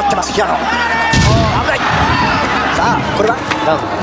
ってます平野。危ない。さあこれは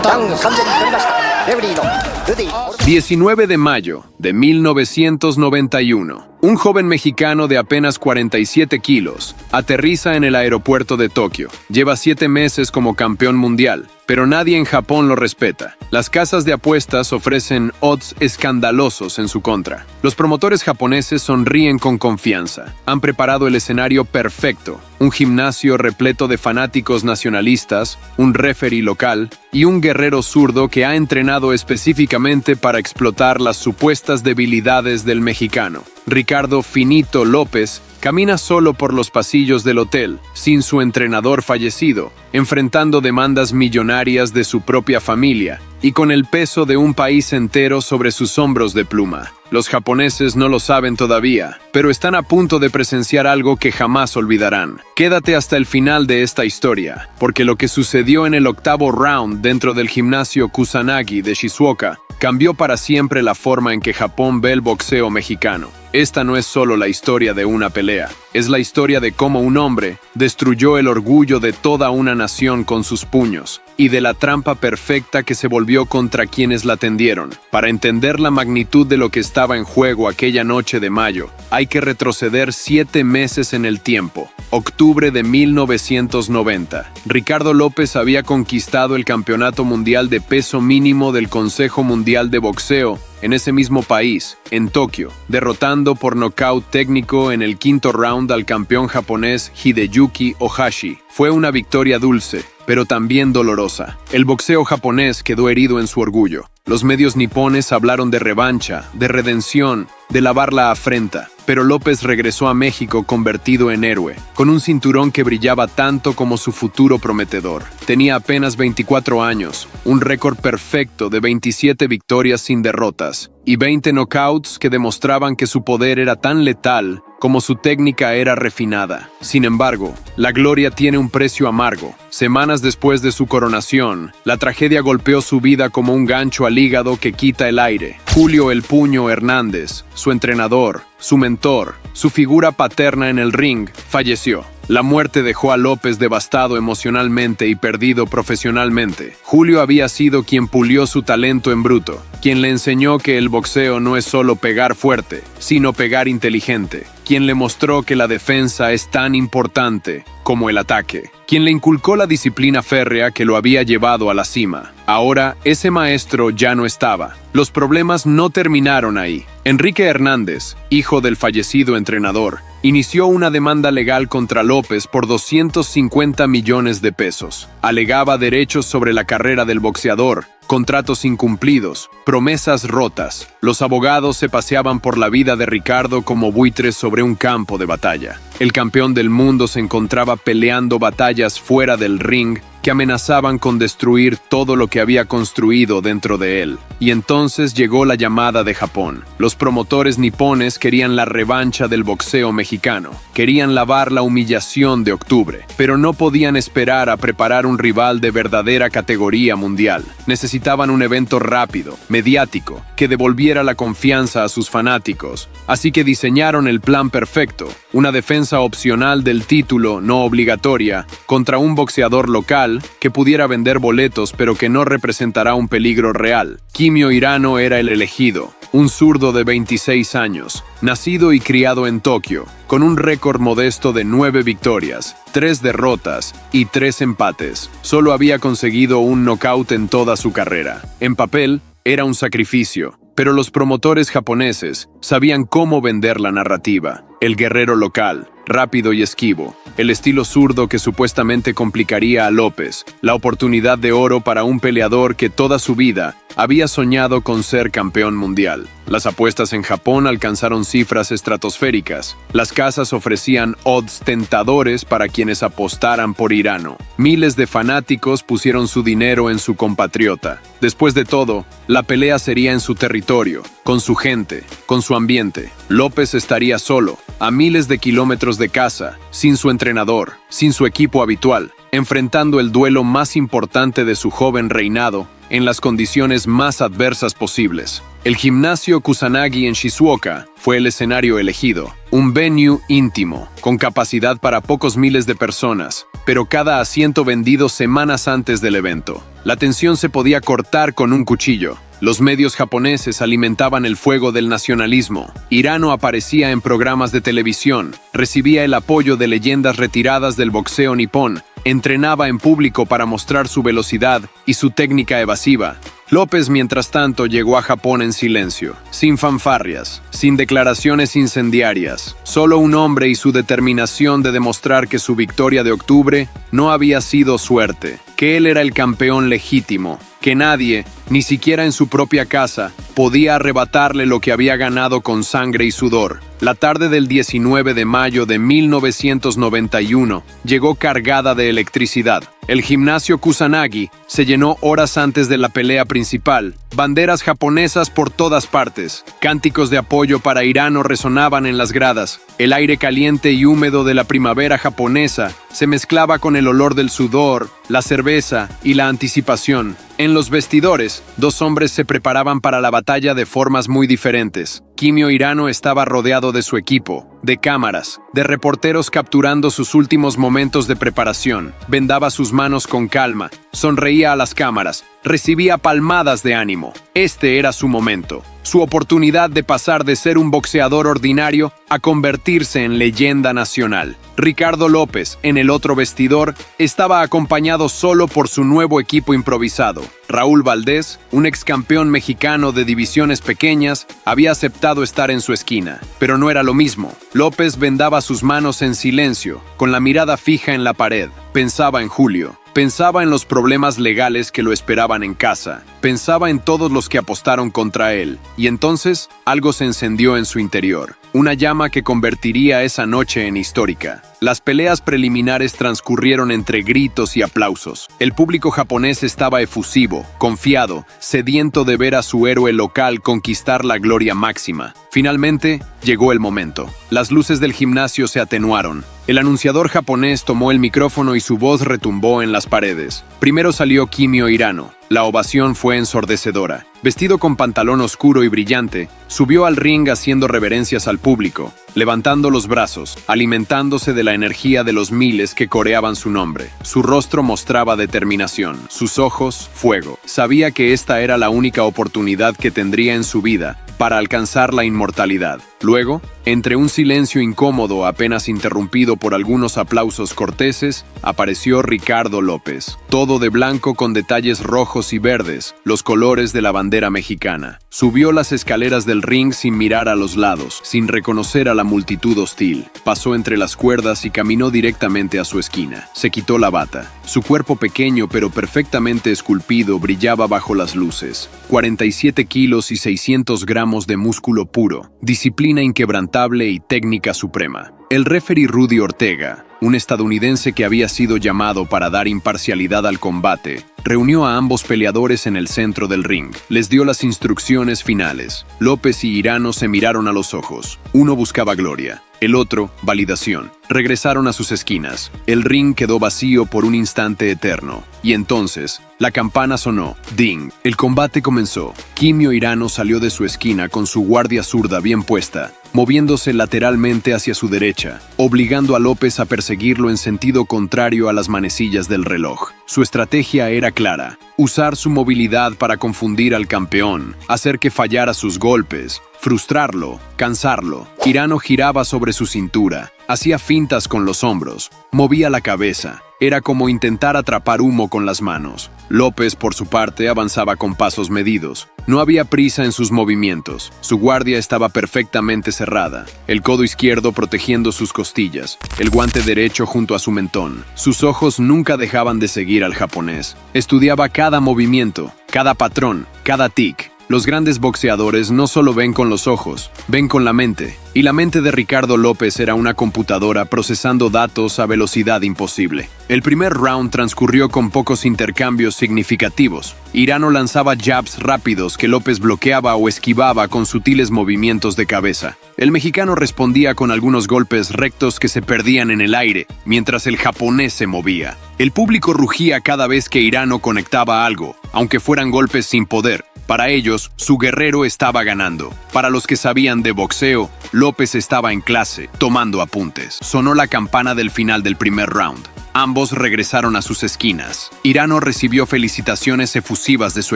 ダウンを完全に取りました。レフェリーのルディ。 19 de mayo de 1991, un joven mexicano de apenas 47 kilos aterriza en el aeropuerto de Tokio. Lleva 7 meses como campeón mundial, pero nadie en Japón lo respeta. Las casas de apuestas ofrecen odds escandalosos en su contra. Los promotores japoneses sonríen con confianza. Han preparado el escenario perfecto: un gimnasio repleto de fanáticos nacionalistas, un referee local y un guerrero zurdo que ha entrenado específicamente para explotar las supuestas debilidades del mexicano. Ricardo Finito López camina solo por los pasillos del hotel, sin su entrenador fallecido, enfrentando demandas millonarias de su propia familia y con el peso de un país entero sobre sus hombros de pluma. Los japoneses no lo saben todavía, pero están a punto de presenciar algo que jamás olvidarán. Quédate hasta el final de esta historia, porque lo que sucedió en el octavo round dentro del gimnasio Kusanagi de Shizuoka cambió para siempre la forma en que Japón ve el boxeo mexicano. Esta no es solo la historia de una pelea, es la historia de cómo un hombre destruyó el orgullo de toda una nación con sus puños y de la trampa perfecta que se volvió contra quienes la tendieron. Para entender la magnitud de lo que estaba en juego aquella noche de mayo, hay que retroceder 7 meses en el tiempo. Octubre de 1990. Ricardo López había conquistado el campeonato mundial de peso mínimo del Consejo Mundial de Boxeo en ese mismo país, en Tokio, derrotando por nocaut técnico en el quinto round al campeón japonés Hideyuki Ohashi. Fue una victoria dulce, pero también dolorosa. El boxeo japonés quedó herido en su orgullo. Los medios nipones hablaron de revancha, de redención, de lavar la afrenta. Pero López regresó a México convertido en héroe, con un cinturón que brillaba tanto como su futuro prometedor. Tenía apenas 24 años, un récord perfecto de 27 victorias sin derrotas y 20 knockouts que demostraban que su poder era tan letal como su técnica era refinada. Sin embargo, la gloria tiene un precio amargo. Semanas después de su coronación, la tragedia golpeó su vida como un gancho al hígado que quita el aire. Julio "El Puño" Hernández, su entrenador, su mentor, su figura paterna en el ring, falleció. La muerte dejó a López devastado emocionalmente y perdido profesionalmente. Julio había sido quien pulió su talento en bruto, quien le enseñó que el boxeo no es solo pegar fuerte, sino pegar inteligente, quien le mostró que la defensa es tan importante como el ataque, quien le inculcó la disciplina férrea que lo había llevado a la cima. Ahora, ese maestro ya no estaba. Los problemas no terminaron ahí. Enrique Hernández, hijo del fallecido entrenador, inició una demanda legal contra López por 250 millones de pesos. Alegaba derechos sobre la carrera del boxeador, contratos incumplidos, promesas rotas. Los abogados se paseaban por la vida de Ricardo como buitres sobre un campo de batalla. El campeón del mundo se encontraba peleando batallas fuera del ring que amenazaban con destruir todo lo que había construido dentro de él. Y entonces llegó la llamada de Japón. Los promotores nipones querían la revancha del boxeo mexicano. Querían lavar la humillación de octubre, pero no podían esperar a preparar un rival de verdadera categoría mundial. Necesitaban un evento rápido, mediático, que devolviera la confianza a sus fanáticos. Así que diseñaron el plan perfecto: una defensa opcional del título, no obligatoria, contra un boxeador local que pudiera vender boletos pero que no representará un peligro real. Kimio Hirano era el elegido, un zurdo de 26 años, nacido y criado en Tokio, con un récord modesto de 9 victorias, 3 derrotas y 3 empates. Solo había conseguido un knockout en toda su carrera. En papel, era un sacrificio, pero los promotores japoneses sabían cómo vender la narrativa. El guerrero local, rápido y esquivo, el estilo zurdo que supuestamente complicaría a López, la oportunidad de oro para un peleador que toda su vida había soñado con ser campeón mundial. Las apuestas en Japón alcanzaron cifras estratosféricas. Las casas ofrecían odds tentadores para quienes apostaran por Hirano. Miles de fanáticos pusieron su dinero en su compatriota. Después de todo, la pelea sería en su territorio, con su gente, con su ambiente. López estaría solo, a miles de kilómetros de casa, sin su entrenador, sin su equipo habitual, enfrentando el duelo más importante de su joven reinado en las condiciones más adversas posibles. El gimnasio Kusanagi en Shizuoka fue el escenario elegido, un venue íntimo, con capacidad para pocos miles de personas, pero cada asiento vendido semanas antes del evento. La tensión se podía cortar con un cuchillo. Los medios japoneses alimentaban el fuego del nacionalismo. Hirano aparecía en programas de televisión, recibía el apoyo de leyendas retiradas del boxeo nipón, entrenaba en público para mostrar su velocidad y su técnica evasiva. López, mientras tanto, llegó a Japón en silencio, sin fanfarrias, sin declaraciones incendiarias, solo un hombre y su determinación de demostrar que su victoria de octubre no había sido suerte, que él era el campeón legítimo, que nadie, ni siquiera en su propia casa, podía arrebatarle lo que había ganado con sangre y sudor. La tarde del 19 de mayo de 1991 llegó cargada de electricidad. El gimnasio Kusanagi se llenó horas antes de la pelea principal. Banderas japonesas por todas partes. Cánticos de apoyo para Hirano resonaban en las gradas. El aire caliente y húmedo de la primavera japonesa se mezclaba con el olor del sudor, la cerveza y la anticipación. En los vestidores, dos hombres se preparaban para la batalla de formas muy diferentes. Kimio Hirano estaba rodeado de su equipo, de cámaras, de reporteros capturando sus últimos momentos de preparación. Vendaba sus manos con calma, sonreía a las cámaras, recibía palmadas de ánimo. Este era su momento, su oportunidad de pasar de ser un boxeador ordinario a convertirse en leyenda nacional. Ricardo López, en el otro vestidor, estaba acompañado solo por su nuevo equipo improvisado. Raúl Valdés, un ex campeón mexicano de divisiones pequeñas, había aceptado estar en su esquina, pero no era lo mismo. López vendaba sus manos en silencio, con la mirada fija en la pared. Pensaba en Julio. Pensaba en los problemas legales que lo esperaban en casa. Pensaba en todos los que apostaron contra él. Y entonces, algo se encendió en su interior. Una llama que convertiría esa noche en histórica. Las peleas preliminares transcurrieron entre gritos y aplausos. El público japonés estaba efusivo, confiado, sediento de ver a su héroe local conquistar la gloria máxima. Finalmente, llegó el momento. Las luces del gimnasio se atenuaron. El anunciador japonés tomó el micrófono y su voz retumbó en las paredes. Primero salió Kimio Hirano. La ovación fue ensordecedora. Vestido con pantalón oscuro y brillante, subió al ring haciendo reverencias al público, levantando los brazos, alimentándose de la energía de los miles que coreaban su nombre. Su rostro mostraba determinación, sus ojos, fuego. Sabía que esta era la única oportunidad que tendría en su vida para alcanzar la inmortalidad. Luego, entre un silencio incómodo apenas interrumpido por algunos aplausos corteses, apareció Ricardo López, todo de blanco con detalles rojos y verdes, los colores de la bandera mexicana. Subió las escaleras del ring sin mirar a los lados, sin reconocer a la multitud hostil. Pasó entre las cuerdas y caminó directamente a su esquina. Se quitó la bata. Su cuerpo pequeño pero perfectamente esculpido brillaba bajo las luces. 47 kilos y 600 gramos de músculo puro, disciplina inquebrantable y técnica suprema. El referee Rudy Ortega, un estadounidense que había sido llamado para dar imparcialidad al combate, reunió a ambos peleadores en el centro del ring. Les dio las instrucciones finales. López y Hirano se miraron a los ojos. Uno buscaba gloria, el otro, validación. Regresaron a sus esquinas. El ring quedó vacío por un instante eterno. Y entonces, la campana sonó. ¡Ding! El combate comenzó. Kimio Hirano salió de su esquina con su guardia zurda bien puesta, moviéndose lateralmente hacia su derecha, obligando a López a perseguirlo en sentido contrario a las manecillas del reloj. Su estrategia era clara: usar su movilidad para confundir al campeón, hacer que fallara sus golpes, frustrarlo, cansarlo. Hirano giraba sobre su cintura, hacía fintas con los hombros, movía la cabeza. Era como intentar atrapar humo con las manos. López, por su parte, avanzaba con pasos medidos. No había prisa en sus movimientos. Su guardia estaba perfectamente cerrada, el codo izquierdo protegiendo sus costillas, el guante derecho junto a su mentón. Sus ojos nunca dejaban de seguir al japonés. Estudiaba cada movimiento, cada patrón, cada tic. Los grandes boxeadores no solo ven con los ojos, ven con la mente. Y la mente de Ricardo López era una computadora procesando datos a velocidad imposible. El primer round transcurrió con pocos intercambios significativos. Hirano lanzaba jabs rápidos que López bloqueaba o esquivaba con sutiles movimientos de cabeza. El mexicano respondía con algunos golpes rectos que se perdían en el aire, mientras el japonés se movía. El público rugía cada vez que Hirano conectaba algo, aunque fueran golpes sin poder. Para ellos, su guerrero estaba ganando. Para los que sabían de boxeo, López estaba en clase, tomando apuntes. Sonó la campana del final del primer round. Ambos regresaron a sus esquinas. Hirano recibió felicitaciones efusivas de su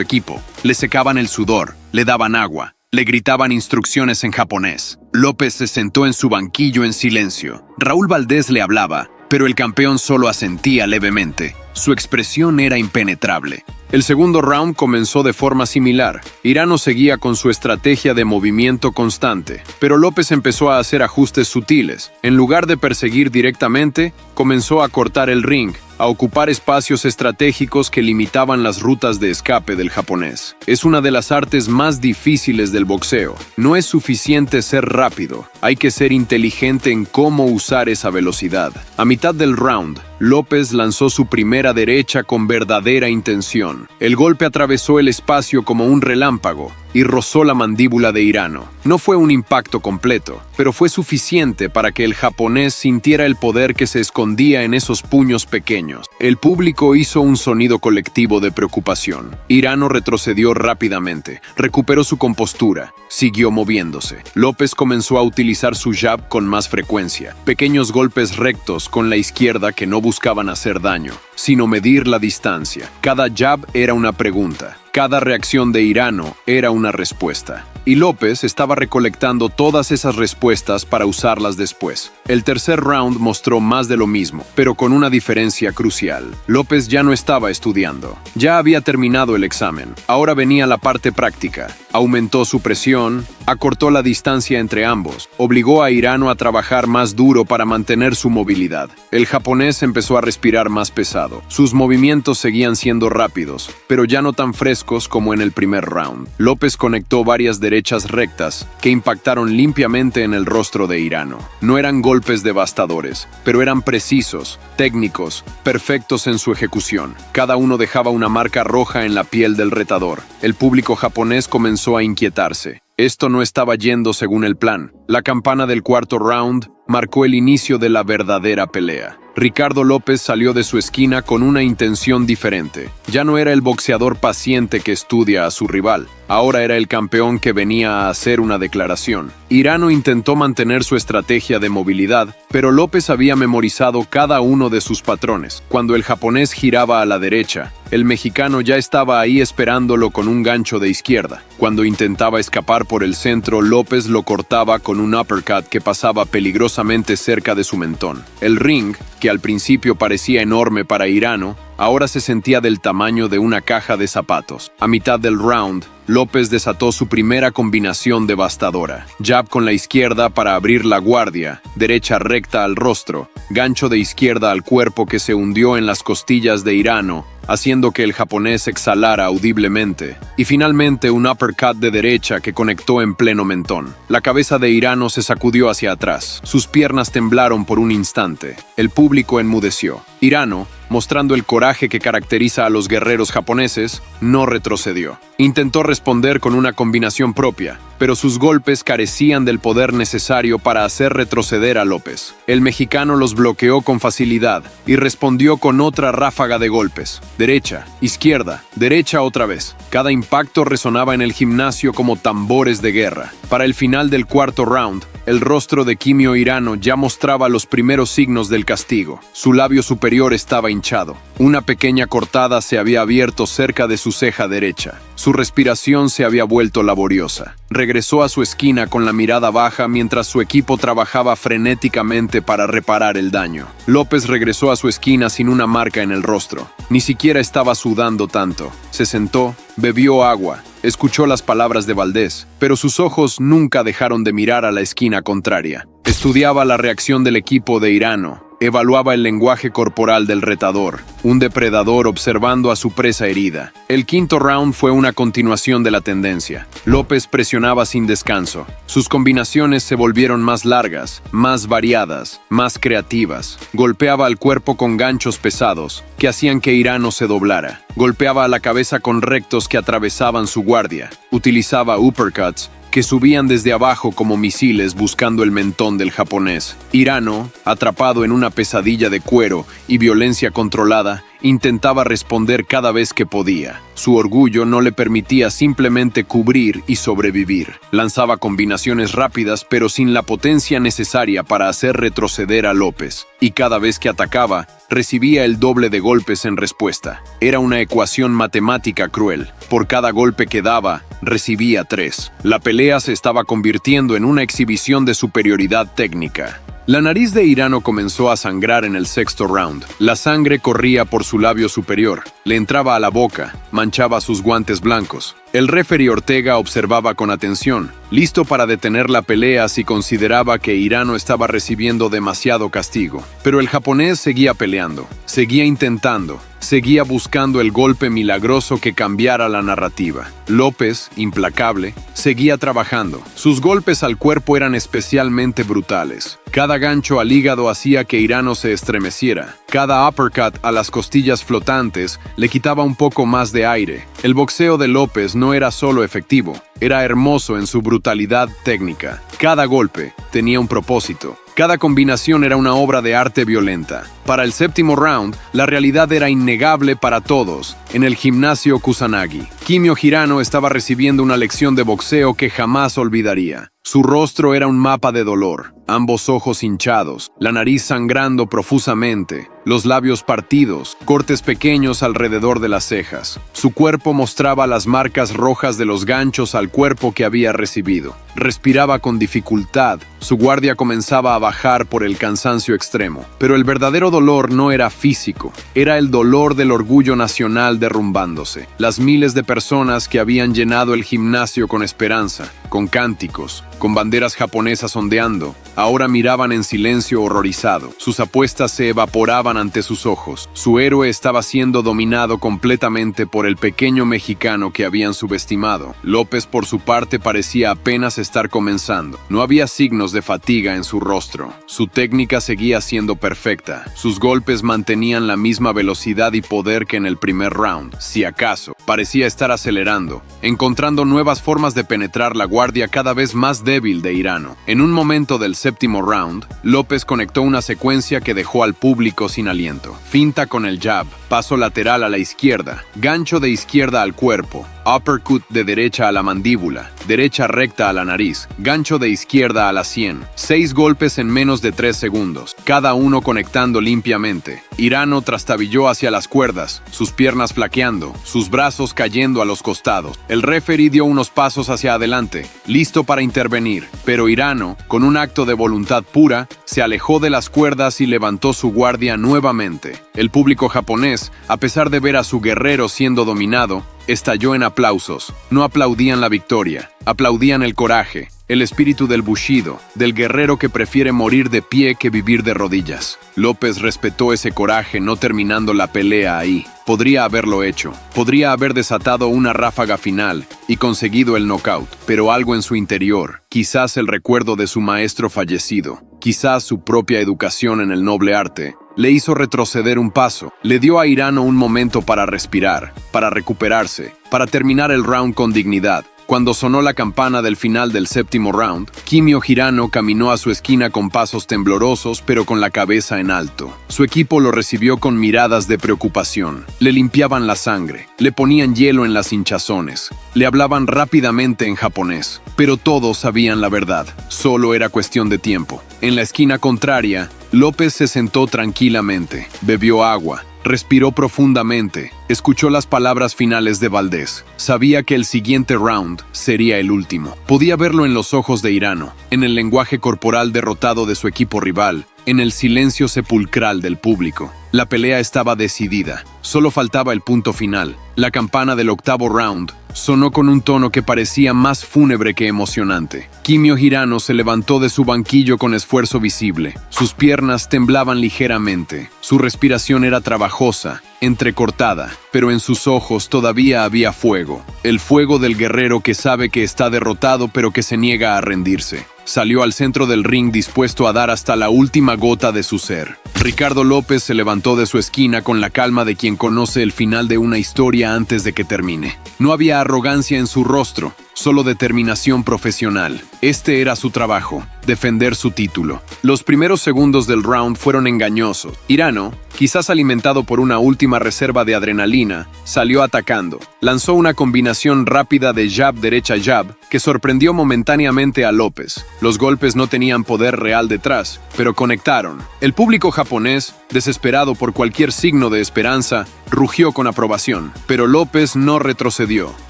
equipo. Le secaban el sudor, le daban agua, le gritaban instrucciones en japonés. López se sentó en su banquillo en silencio. Raúl Valdés le hablaba, pero el campeón solo asentía levemente. Su expresión era impenetrable. El segundo round comenzó de forma similar. Hirano seguía con su estrategia de movimiento constante, pero López empezó a hacer ajustes sutiles. En lugar de perseguir directamente, comenzó a cortar el ring, a ocupar espacios estratégicos que limitaban las rutas de escape del japonés. Es una de las artes más difíciles del boxeo. No es suficiente ser rápido, hay que ser inteligente en cómo usar esa velocidad. A mitad del round, López lanzó su primera derecha con verdadera intención. El golpe atravesó el espacio como un relámpago y rozó la mandíbula de Hirano. No fue un impacto completo, pero fue suficiente para que el japonés sintiera el poder que se escondía en esos puños pequeños. El público hizo un sonido colectivo de preocupación. Hirano retrocedió rápidamente, recuperó su compostura, siguió moviéndose. López comenzó a utilizar su jab con más frecuencia, pequeños golpes rectos con la izquierda que no buscaban hacer daño, sino medir la distancia. Cada jab era una pregunta. Cada reacción de Hirano era una respuesta. Y López estaba recolectando todas esas respuestas para usarlas después. El tercer round mostró más de lo mismo, pero con una diferencia crucial. López ya no estaba estudiando. Ya había terminado el examen. Ahora venía la parte práctica. Aumentó su presión, acortó la distancia entre ambos, obligó a Hirano a trabajar más duro para mantener su movilidad. El japonés empezó a respirar más pesado. Sus movimientos seguían siendo rápidos, pero ya no tan frescos como en el primer round. López conectó varias derechas rectas que impactaron limpiamente en el rostro de Hirano. No eran golpes devastadores, pero eran precisos, técnicos, perfectos en su ejecución. Cada uno dejaba una marca roja en la piel del retador. El público japonés comenzó a inquietarse. Esto no estaba yendo según el plan. La campana del cuarto round marcó el inicio de la verdadera pelea. Ricardo López salió de su esquina con una intención diferente. Ya no era el boxeador paciente que estudia a su rival. Ahora era el campeón que venía a hacer una declaración. Hirano intentó mantener su estrategia de movilidad, pero López había memorizado cada uno de sus patrones. Cuando el japonés giraba a la derecha, el mexicano ya estaba ahí esperándolo con un gancho de izquierda. Cuando intentaba escapar por el centro, López lo cortaba con un uppercut que pasaba peligrosamente cerca de su mentón. El ring, que al principio parecía enorme para Hirano, ahora se sentía del tamaño de una caja de zapatos. A mitad del round, López desató su primera combinación devastadora. Jab con la izquierda para abrir la guardia, derecha recta al rostro, gancho de izquierda al cuerpo que se hundió en las costillas de Hirano, haciendo que el japonés exhalara audiblemente, y finalmente un uppercut de derecha que conectó en pleno mentón. La cabeza de Hirano se sacudió hacia atrás, sus piernas temblaron por un instante, el público enmudeció. Hirano, mostrando el coraje que caracteriza a los guerreros japoneses, no retrocedió. Intentó responder con una combinación propia, pero sus golpes carecían del poder necesario para hacer retroceder a López. El mexicano los bloqueó con facilidad y respondió con otra ráfaga de golpes. Derecha, izquierda, derecha otra vez. Cada impacto resonaba en el gimnasio como tambores de guerra. Para el final del cuarto round, el rostro de Kimio Hirano ya mostraba los primeros signos del castigo. Su labio superior estaba hinchado. Una pequeña cortada se había abierto cerca de su ceja derecha. Su respiración se había vuelto laboriosa. Regresó a su esquina con la mirada baja mientras su equipo trabajaba frenéticamente para reparar el daño. López regresó a su esquina sin una marca en el rostro. Ni siquiera estaba sudando tanto. Se sentó, bebió agua, escuchó las palabras de Valdés, pero sus ojos nunca dejaron de mirar a la esquina contraria. Estudiaba la reacción del equipo de Hirano. Evaluaba el lenguaje corporal del retador, un depredador observando a su presa herida. El quinto round fue una continuación de la tendencia. López presionaba sin descanso. Sus combinaciones se volvieron más largas, más variadas, más creativas. Golpeaba al cuerpo con ganchos pesados, que hacían que Hirano se doblara. Golpeaba a la cabeza con rectos que atravesaban su guardia. Utilizaba uppercuts que subían desde abajo como misiles buscando el mentón del japonés. Hirano, atrapado en una pesadilla de cuero y violencia controlada, intentaba responder cada vez que podía. Su orgullo no le permitía simplemente cubrir y sobrevivir. Lanzaba combinaciones rápidas pero sin la potencia necesaria para hacer retroceder a López. Y cada vez que atacaba, recibía el doble de golpes en respuesta. Era una ecuación matemática cruel. Por cada golpe que daba, recibía 3. La pelea se estaba convirtiendo en una exhibición de superioridad técnica. La nariz de Hirano comenzó a sangrar en el sexto round. La sangre corría por su labio superior, le entraba a la boca, manchaba sus guantes blancos. El referee Ortega observaba con atención, listo para detener la pelea si consideraba que Hirano estaba recibiendo demasiado castigo. Pero el japonés seguía peleando, seguía intentando, seguía buscando el golpe milagroso que cambiara la narrativa. López, implacable, seguía trabajando. Sus golpes al cuerpo eran especialmente brutales. Cada gancho al hígado hacía que Hirano se estremeciera. Cada uppercut a las costillas flotantes le quitaba un poco más de aire. El boxeo de López no era solo efectivo, era hermoso en su brutalidad técnica. Cada golpe tenía un propósito. Cada combinación era una obra de arte violenta. Para el séptimo round, la realidad era innegable para todos. En el gimnasio Kusanagi, Kimio Hirano estaba recibiendo una lección de boxeo que jamás olvidaría. Su rostro era un mapa de dolor, ambos ojos hinchados, la nariz sangrando profusamente, los labios partidos, cortes pequeños alrededor de las cejas. Su cuerpo mostraba las marcas rojas de los ganchos al cuerpo que había recibido. Respiraba con dificultad, su guardia comenzaba a bajar por el cansancio extremo. Pero el verdadero dolor no era físico, era el dolor del orgullo nacional derrumbándose. Las miles de personas que habían llenado el gimnasio con esperanza, con cánticos, con banderas japonesas ondeando, ahora miraban en silencio horrorizado. Sus apuestas se evaporaban ante sus ojos. Su héroe estaba siendo dominado completamente por el pequeño mexicano que habían subestimado. López, por su parte, parecía apenas estar comenzando. No había signos de fatiga en su rostro. Su técnica seguía siendo perfecta. Sus golpes mantenían la misma velocidad y poder que en el primer round. Si acaso, parecía estar acelerando, encontrando nuevas formas de penetrar la guardia cada vez más débil de Hirano. En un momento del séptimo round, López conectó una secuencia que dejó al público sin aliento. Finta con el jab, paso lateral a la izquierda, gancho de izquierda al cuerpo, uppercut de derecha a la mandíbula, derecha recta a la nariz, gancho de izquierda a la sien. 6 golpes en menos de 3 segundos, cada uno conectando limpiamente. Hirano trastabilló hacia las cuerdas, sus piernas flaqueando, sus brazos cayendo a los costados. El referee dio unos pasos hacia adelante, listo para intervenir, pero Hirano, con un acto de voluntad pura, se alejó de las cuerdas y levantó su guardia nuevamente. El público japonés, a pesar de ver a su guerrero siendo dominado, estalló en aplausos. No aplaudían la victoria, aplaudían el coraje, el espíritu del bushido, del guerrero que prefiere morir de pie que vivir de rodillas. López respetó ese coraje, no terminando la pelea ahí. Podría haberlo hecho, podría haber desatado una ráfaga final y conseguido el knockout, pero algo en su interior, quizás el recuerdo de su maestro fallecido, quizás su propia educación en el noble arte, le hizo retroceder un paso. Le dio a Hirano un momento para respirar, para recuperarse, para terminar el round con dignidad. Cuando sonó la campana del final del séptimo round, Kimio Hirano caminó a su esquina con pasos temblorosos pero con la cabeza en alto. Su equipo lo recibió con miradas de preocupación. Le limpiaban la sangre, le ponían hielo en las hinchazones, le hablaban rápidamente en japonés. Pero todos sabían la verdad, solo era cuestión de tiempo. En la esquina contraria, López se sentó tranquilamente, bebió agua, respiró profundamente, escuchó las palabras finales de Valdés. Sabía que el siguiente round sería el último. Podía verlo en los ojos de Hirano, en el lenguaje corporal derrotado de su equipo rival, en el silencio sepulcral del público. La pelea estaba decidida, solo faltaba el punto final. La campana del octavo round sonó con un tono que parecía más fúnebre que emocionante. Kimio Hirano se levantó de su banquillo con esfuerzo visible. Sus piernas temblaban ligeramente. Su respiración era trabajosa, entrecortada, pero en sus ojos todavía había fuego. El fuego del guerrero que sabe que está derrotado pero que se niega a rendirse. Salió al centro del ring dispuesto a dar hasta la última gota de su ser. Ricardo López se levantó de su esquina con la calma de quien conoce el final de una historia antes de que termine. No había arrogancia en su rostro, solo determinación profesional. Este era su trabajo, defender su título. Los primeros segundos del round fueron engañosos. Hirano, quizás alimentado por una última reserva de adrenalina, salió atacando. Lanzó una combinación rápida de jab-derecha-jab que sorprendió momentáneamente a López. Los golpes no tenían poder real detrás, pero conectaron. El público japonés, desesperado por cualquier signo de esperanza, rugió con aprobación. Pero López no retrocedió.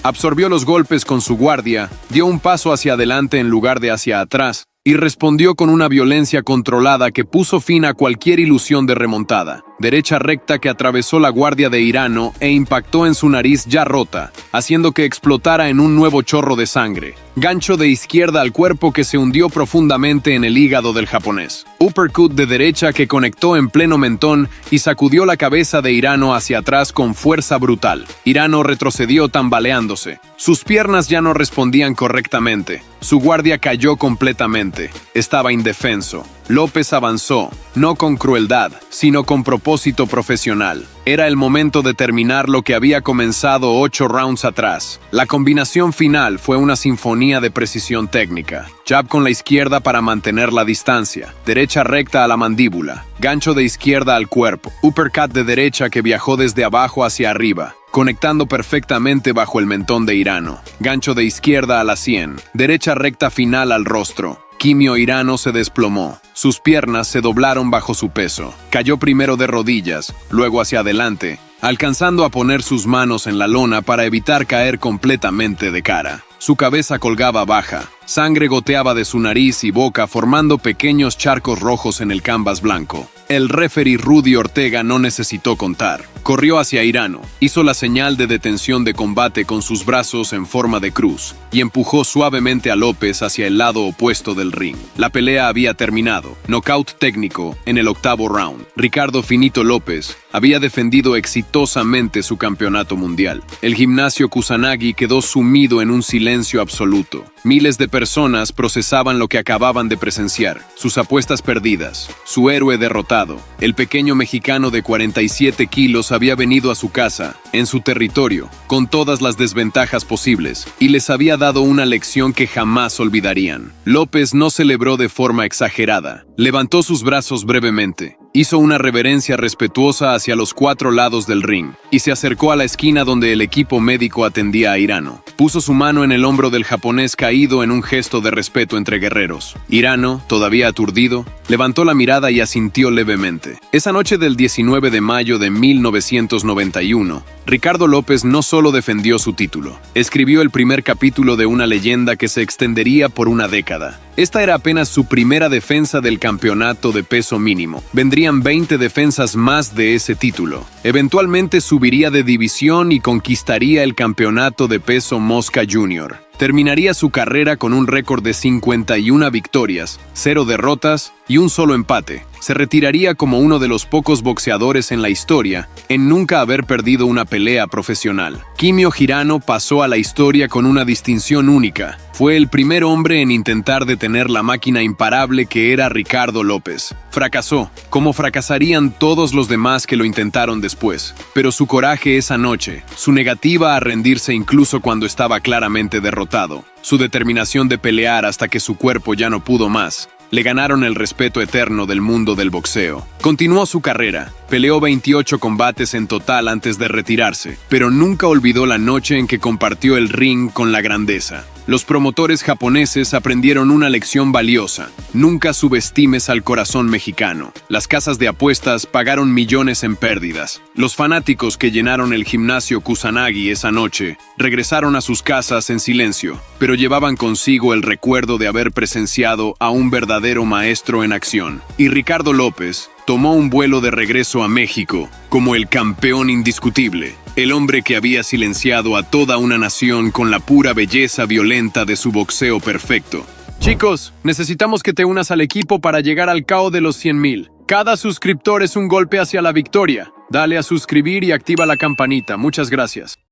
Absorbió los golpes con su guardia, dio un paso hacia adelante en lugar de hacia atrás, y respondió con una violencia controlada que puso fin a cualquier ilusión de remontada. Derecha recta que atravesó la guardia de Hirano e impactó en su nariz ya rota, haciendo que explotara en un nuevo chorro de sangre. Gancho de izquierda al cuerpo que se hundió profundamente en el hígado del japonés. Uppercut de derecha que conectó en pleno mentón y sacudió la cabeza de Hirano hacia atrás con fuerza brutal. Hirano retrocedió tambaleándose. Sus piernas ya no respondían correctamente. Su guardia cayó completamente. Estaba indefenso. López avanzó, no con crueldad, sino con propósito profesional. Era el momento de terminar lo que había comenzado 8 rounds atrás. La combinación final fue una sinfonía de precisión técnica. Jab con la izquierda para mantener la distancia, derecha recta a la mandíbula, gancho de izquierda al cuerpo, uppercut de derecha que viajó desde abajo hacia arriba, conectando perfectamente bajo el mentón de Hirano, gancho de izquierda a la sien, derecha recta final al rostro. Kimio Hirano se desplomó. Sus piernas se doblaron bajo su peso. Cayó primero de rodillas, luego hacia adelante, alcanzando a poner sus manos en la lona para evitar caer completamente de cara. Su cabeza colgaba baja. Sangre goteaba de su nariz y boca formando pequeños charcos rojos en el canvas blanco. El referee Rudy Ortega no necesitó contar. Corrió hacia Hirano, hizo la señal de detención de combate con sus brazos en forma de cruz y empujó suavemente a López hacia el lado opuesto del ring. La pelea había terminado. Knockout técnico en el 8º round. Ricardo Finito López había defendido exitosamente su campeonato mundial. El gimnasio Kusanagi quedó sumido en un silencio absoluto. Miles de personas procesaban lo que acababan de presenciar, sus apuestas perdidas, su héroe derrotado. El pequeño mexicano de 47 kilos había venido a su casa, en su territorio, con todas las desventajas posibles, y les había dado una lección que jamás olvidarían. López no celebró de forma exagerada. Levantó sus brazos brevemente, hizo una reverencia respetuosa hacia los 4 lados del ring, y se acercó a la esquina donde el equipo médico atendía a Hirano. Puso su mano en el hombro del japonés caído en un gesto de respeto entre guerreros. Hirano, todavía aturdido, levantó la mirada y asintió levemente. Esa noche del 19 de mayo de 1991, Ricardo López no solo defendió su título, escribió el primer capítulo de una leyenda que se extendería por una década. Esta era apenas su primera defensa del campeonato de peso mínimo. Vendrían 20 defensas más de ese título. Eventualmente subiría de división y conquistaría el campeonato de peso mosca junior. Terminaría su carrera con un récord de 51 victorias, 0 derrotas y un solo empate. Se retiraría como uno de los pocos boxeadores en la historia en nunca haber perdido una pelea profesional. Kimio Hirano pasó a la historia con una distinción única. Fue el primer hombre en intentar detener la máquina imparable que era Ricardo López. Fracasó, como fracasarían todos los demás que lo intentaron después. Pero su coraje esa noche, su negativa a rendirse incluso cuando estaba claramente derrotado, su determinación de pelear hasta que su cuerpo ya no pudo más, le ganaron el respeto eterno del mundo del boxeo. Continuó su carrera, peleó 28 combates en total antes de retirarse, pero nunca olvidó la noche en que compartió el ring con la grandeza. Los promotores japoneses aprendieron una lección valiosa. Nunca subestimes al corazón mexicano. Las casas de apuestas pagaron millones en pérdidas. Los fanáticos que llenaron el gimnasio Kusanagi esa noche regresaron a sus casas en silencio, pero llevaban consigo el recuerdo de haber presenciado a un verdadero maestro en acción. Y Ricardo López tomó un vuelo de regreso a México como el campeón indiscutible, el hombre que había silenciado a toda una nación con la pura belleza violenta de su boxeo perfecto. Chicos, necesitamos que te unas al equipo para llegar al KO de los 100,000. Cada suscriptor es un golpe hacia la victoria. Dale a suscribir y activa la campanita. Muchas gracias.